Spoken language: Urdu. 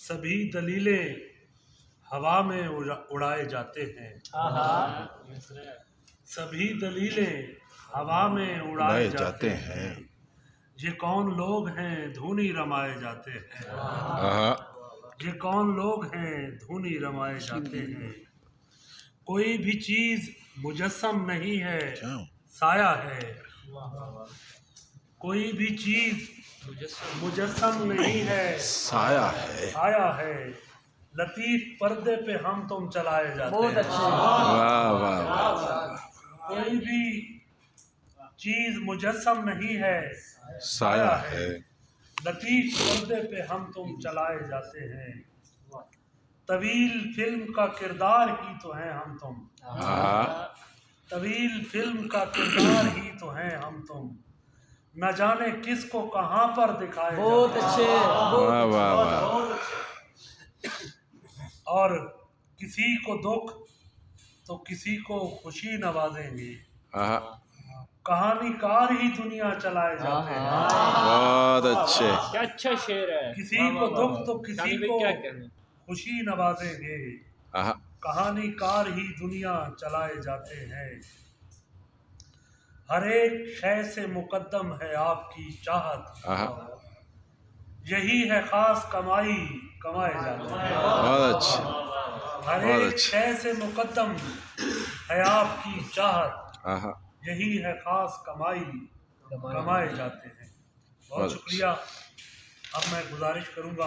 سبھی دلیلیں ہوا میں اڑائے جاتے ہیں، سبھی دلیلیں ہوا میں اڑائے جاتے ہیں، یہ کون لوگ ہیں دھونی رمائے جاتے ہیں، یہ کون لوگ ہیں دھونی رمائے جاتے ہیں، کوئی بھی چیز مجسم نہیں ہے سایہ ہے، کوئی بھی چیز مجسم نہیں ہے سایہ ہے، لطیف پردے پہ ہم تم چلائے جاتے ہیں، کوئی بھی چیز مجسم نہیں ہے سایہ ہے، لطیف پردے پہ ہم تم چلائے جاتے ہیں، طویل فلم کا کردار ہی تو ہیں ہم تم، طویل فلم کا کردار ہی تو ہیں ہم تم، نہ جانے کس کو کہاں پر دکھائے جاتے ہیں، اور کسی کو دکھ تو کسی کو خوشی نوازیں گے، کہانی کار ہی دنیا چلائے جاتے ہیں، بہت اچھے، کیا اچھا شعر ہے، کسی کو دکھ تو کسی کو خوشی نوازیں گے، کہانی کار ہی دنیا چلائے جاتے ہیں، ہر ایک شے سے مقدم ہے آپ کی چاہت، یہی ہے خاص کمائی کمائے جاتے ہیں، بہت اچھے، ہر ایک شے سے مقدم ہے آپ کی چاہت، یہی ہے خاص کمائی کمائے جاتے ہیں۔ بہت شکریہ۔ اب میں گزارش کروں گا